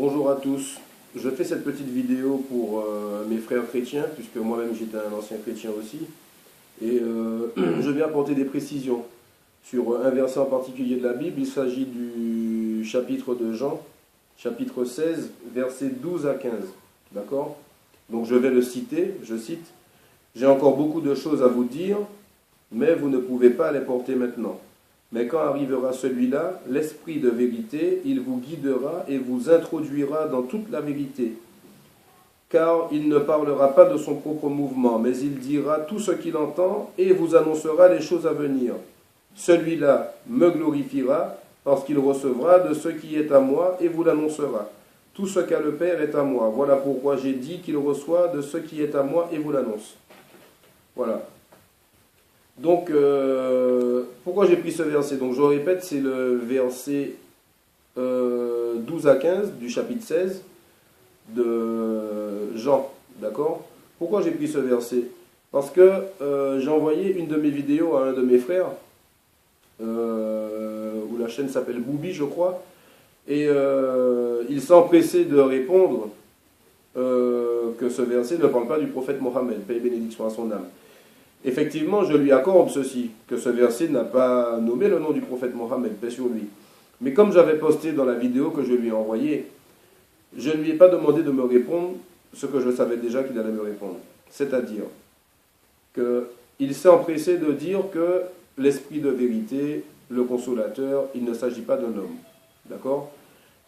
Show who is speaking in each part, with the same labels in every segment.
Speaker 1: Bonjour à tous. Je fais cette petite vidéo pour mes frères chrétiens, puisque moi-même j'étais un ancien chrétien aussi. Et je viens apporter des précisions sur un verset en particulier de la Bible. Il s'agit du chapitre de Jean, chapitre 16, versets 12 à 15. D'accord? Donc je vais le citer, je cite. J'ai encore beaucoup de choses à vous dire, mais vous ne pouvez pas les porter maintenant. Mais quand arrivera celui-là, l'Esprit de vérité, il vous guidera et vous introduira dans toute la vérité. Car il ne parlera pas de son propre mouvement, mais il dira tout ce qu'il entend et vous annoncera les choses à venir. Celui-là me glorifiera, parce qu'il recevra de ce qui est à moi et vous l'annoncera. Tout ce qu'a le Père est à moi. Voilà pourquoi j'ai dit qu'il reçoit de ce qui est à moi et vous l'annonce. Voilà. Donc, pourquoi j'ai pris ce verset? Donc, je répète, c'est le verset 12 à 15 du chapitre 16 de Jean. D'accord? Pourquoi j'ai pris ce verset? Parce que j'ai envoyé une de mes vidéos à un de mes frères, où la chaîne s'appelle Boubi, je crois, et il s'est empressé de répondre que ce verset ne parle pas du prophète Mohammed, paix et bénédiction à son âme. Effectivement, je lui accorde ceci, que ce verset n'a pas nommé le nom du prophète Mohammed, paix sur lui. Mais comme j'avais posté dans la vidéo que je lui ai envoyée, je ne lui ai pas demandé de me répondre ce que je savais déjà qu'il allait me répondre. C'est-à-dire qu'il s'est empressé de dire que l'esprit de vérité, le consolateur, il ne s'agit pas d'un homme. D'accord?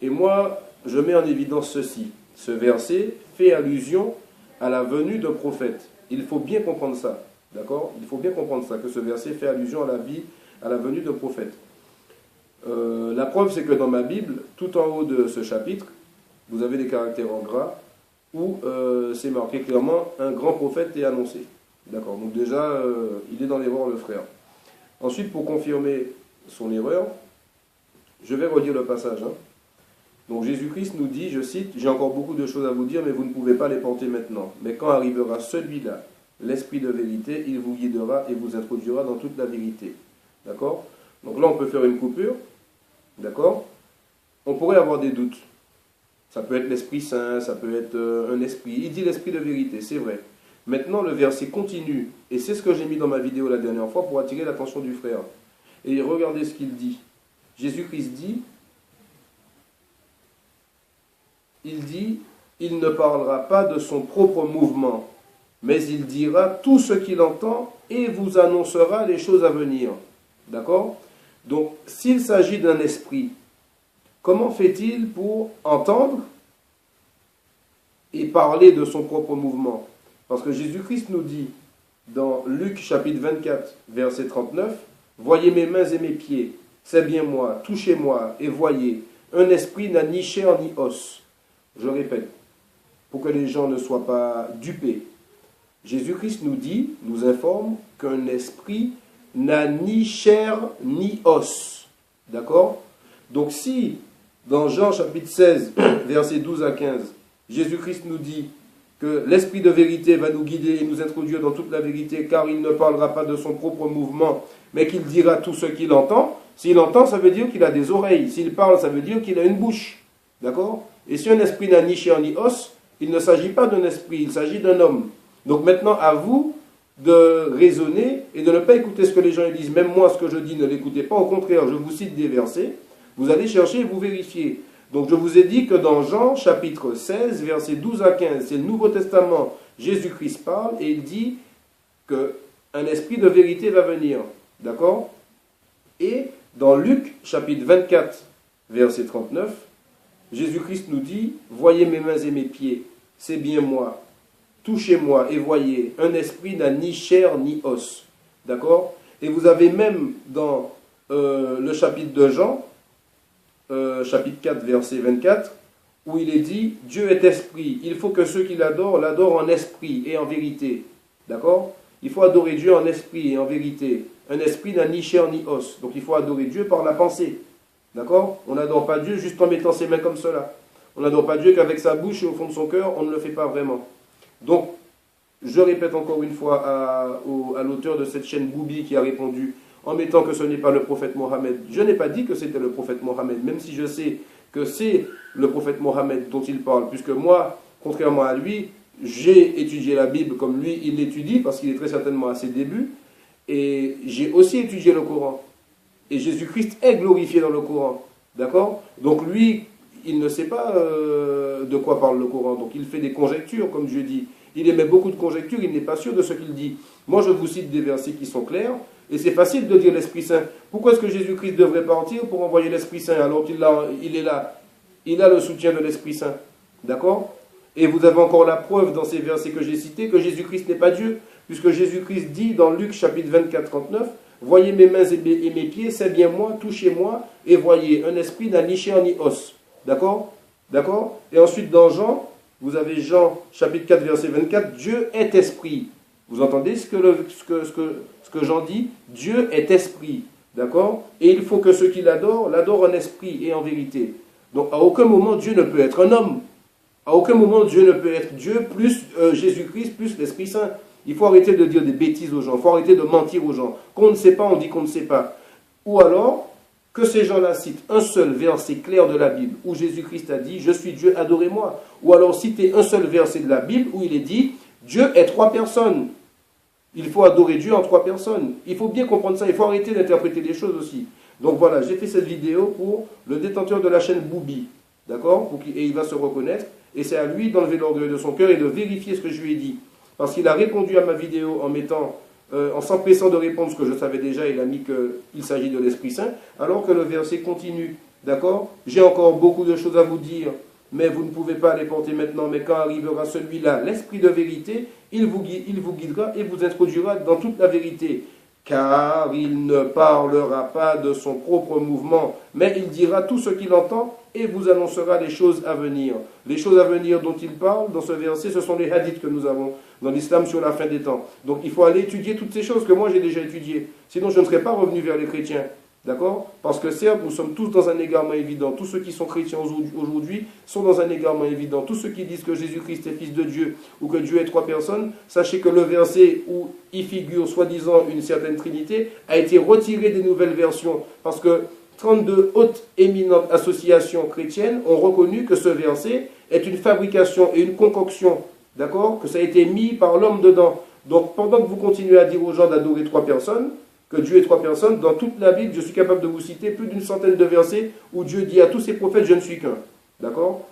Speaker 1: Et moi, je mets en évidence ceci. Ce verset fait allusion à la venue d'un prophète. Il faut bien comprendre ça. D'accord? Il faut bien comprendre ça, que ce verset fait allusion à la venue d'un prophète. La preuve, c'est que dans ma Bible, tout en haut de ce chapitre, vous avez des caractères en gras où c'est marqué clairement un grand prophète est annoncé. D'accord? Donc déjà, il est dans l'erreur, le frère. Ensuite, pour confirmer son erreur, je vais redire le passage. Donc Jésus-Christ nous dit, je cite, « J'ai encore beaucoup de choses à vous dire, mais vous ne pouvez pas les porter maintenant. Mais quand arrivera celui-là, l'Esprit de vérité, il vous guidera et vous introduira dans toute la vérité. » D'accord? Donc là, on peut faire une coupure. D'accord? On pourrait avoir des doutes. Ça peut être l'Esprit Saint, ça peut être un esprit. Il dit l'Esprit de vérité, c'est vrai. Maintenant, le verset continue. Et c'est ce que j'ai mis dans ma vidéo la dernière fois pour attirer l'attention du frère. Et regardez ce qu'il dit. Jésus-Christ dit, il ne parlera pas de son propre mouvement, mais il dira tout ce qu'il entend et vous annoncera les choses à venir. D'accord? Donc, s'il s'agit d'un esprit, comment fait-il pour entendre et parler de son propre mouvement? Parce que Jésus-Christ nous dit, dans Luc chapitre 24, verset 39, « Voyez mes mains et mes pieds, c'est bien moi, touchez-moi et voyez, un esprit n'a ni chair ni os. » Je répète, pour que les gens ne soient pas dupés. Jésus-Christ nous dit, nous informe qu'un esprit n'a ni chair ni os. D'accord? Donc si, dans Jean chapitre 16, versets 12 à 15, Jésus-Christ nous dit que l'Esprit de vérité va nous guider et nous introduire dans toute la vérité, car il ne parlera pas de son propre mouvement, mais qu'il dira tout ce qu'il entend. S'il entend, ça veut dire qu'il a des oreilles. S'il parle, ça veut dire qu'il a une bouche. D'accord? Et si un esprit n'a ni chair ni os, il ne s'agit pas d'un esprit, il s'agit d'un homme. Donc maintenant, à vous de raisonner et de ne pas écouter ce que les gens disent. Même moi, ce que je dis, ne l'écoutez pas. Au contraire, je vous cite des versets. Vous allez chercher et vous vérifiez. Donc je vous ai dit que dans Jean, chapitre 16, versets 12 à 15, c'est le Nouveau Testament, Jésus-Christ parle et il dit qu'un esprit de vérité va venir. D'accord? Et dans Luc, chapitre 24, verset 39, Jésus-Christ nous dit, « Voyez mes mains et mes pieds, c'est bien moi. Touchez-moi et voyez, un esprit n'a ni chair ni os. » D'accord? Et vous avez même dans le chapitre de Jean, chapitre 4, verset 24, où il est dit, « Dieu est esprit, il faut que ceux qui l'adorent en esprit et en vérité. » D'accord? Il faut adorer Dieu en esprit et en vérité. Un esprit n'a ni chair ni os. Donc il faut adorer Dieu par la pensée. D'accord? On n'adore pas Dieu juste en mettant ses mains comme cela. On n'adore pas Dieu qu'avec sa bouche et au fond de son cœur, on ne le fait pas vraiment. Donc, je répète encore une fois à l'auteur de cette chaîne Boubi qui a répondu en mettant que ce n'est pas le prophète Mohammed. Je n'ai pas dit que c'était le prophète Mohammed, même si je sais que c'est le prophète Mohammed dont il parle, puisque moi, contrairement à lui, j'ai étudié la Bible comme lui, il l'étudie, parce qu'il est très certainement à ses débuts, et j'ai aussi étudié le Coran. Et Jésus-Christ est glorifié dans le Coran. D'accord? Donc lui, il ne sait pas de quoi parle le Coran. Donc il fait des conjectures, comme je dis. Il émet beaucoup de conjectures, il n'est pas sûr de ce qu'il dit. Moi, je vous cite des versets qui sont clairs, et c'est facile de dire l'Esprit Saint. Pourquoi est-ce que Jésus-Christ devrait partir pour envoyer l'Esprit Saint alors qu'il est là? Il a le soutien de l'Esprit Saint. D'accord? Et vous avez encore la preuve dans ces versets que j'ai cités que Jésus-Christ n'est pas Dieu, puisque Jésus-Christ dit dans Luc chapitre 24, 39, « Voyez mes mains et mes pieds, c'est bien moi, touchez-moi, et voyez, un esprit n'a ni chair ni os. » D'accord? D'accord? Et ensuite dans Jean, vous avez Jean chapitre 4, verset 24, « Dieu est esprit. » Vous entendez ce que Jean dit? Dieu est esprit. D'accord? Et il faut que ceux qui l'adorent en esprit et en vérité. Donc à aucun moment Dieu ne peut être un homme. À aucun moment Dieu ne peut être Dieu plus Jésus-Christ plus l'Esprit Saint. Il faut arrêter de dire des bêtises aux gens. Il faut arrêter de mentir aux gens. Qu'on ne sait pas, on dit qu'on ne sait pas. Ou alors, que ces gens-là citent un seul verset clair de la Bible où Jésus-Christ a dit « Je suis Dieu, adorez-moi ». Ou alors citer un seul verset de la Bible où il est dit « Dieu est trois personnes ». Il faut adorer Dieu en trois personnes. Il faut bien comprendre ça. Il faut arrêter d'interpréter les choses aussi. Donc voilà, j'ai fait cette vidéo pour le détenteur de la chaîne Boubi. D'accord? Et il va se reconnaître. Et c'est à lui d'enlever l'orgueil de son cœur et de vérifier ce que je lui ai dit. Parce qu'il a répondu à ma vidéo en s'empressant de répondre ce que je savais déjà. Il a mis qu'il s'agit de l'Esprit Saint. Alors que le verset continue. D'accord? J'ai encore beaucoup de choses à vous dire. Mais vous ne pouvez pas les porter maintenant. Mais quand arrivera celui-là, l'Esprit de vérité, il vous guidera et vous introduira dans toute la vérité. Car il ne parlera pas de son propre mouvement, mais il dira tout ce qu'il entend et vous annoncera les choses à venir. Les choses à venir dont il parle dans ce verset, ce sont les hadiths que nous avons dans l'islam sur la fin des temps. Donc il faut aller étudier toutes ces choses que moi j'ai déjà étudiées. Sinon je ne serais pas revenu vers les chrétiens. D'accord? Parce que certes, nous sommes tous dans un égarement évident. Tous ceux qui sont chrétiens aujourd'hui sont dans un égarement évident. Tous ceux qui disent que Jésus-Christ est fils de Dieu ou que Dieu est trois personnes, sachez que le verset où il figure soi-disant une certaine trinité a été retiré des nouvelles versions. Parce que 32 hautes éminentes associations chrétiennes ont reconnu que ce verset est une fabrication et une concoction. D'accord? Que ça a été mis par l'homme dedans. Donc pendant que vous continuez à dire aux gens d'adorer trois personnes, que Dieu est trois personnes, dans toute la Bible, je suis capable de vous citer plus d'une centaine de versets où Dieu dit à tous ses prophètes, je ne suis qu'un. D'accord?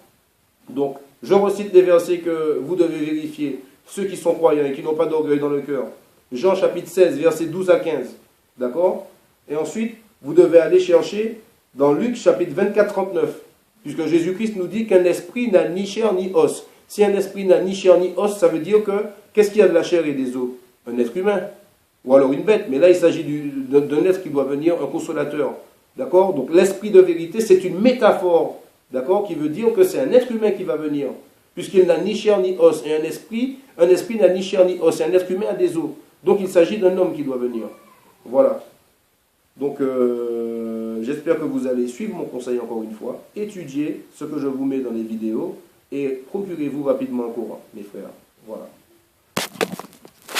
Speaker 1: Donc, je recite les versets que vous devez vérifier, ceux qui sont croyants et qui n'ont pas d'orgueil dans le cœur. Jean chapitre 16, versets 12 à 15. D'accord? Et ensuite, vous devez aller chercher dans Luc chapitre 24, 39. Puisque Jésus-Christ nous dit qu'un esprit n'a ni chair ni os. Si un esprit n'a ni chair ni os, ça veut dire que, qu'est-ce qu'il y a de la chair et des os? Un être humain. Ou alors une bête, mais là il s'agit d'un être qui doit venir, un consolateur. D'accord? Donc l'esprit de vérité, c'est une métaphore, d'accord, qui veut dire que c'est un être humain qui va venir. Puisqu'il n'a ni chair ni os. Et un esprit n'a ni chair ni os. Et un être humain a des os. Donc il s'agit d'un homme qui doit venir. Voilà. Donc j'espère que vous allez suivre mon conseil encore une fois. Étudiez ce que je vous mets dans les vidéos et procurez-vous rapidement un Coran, mes frères. Voilà.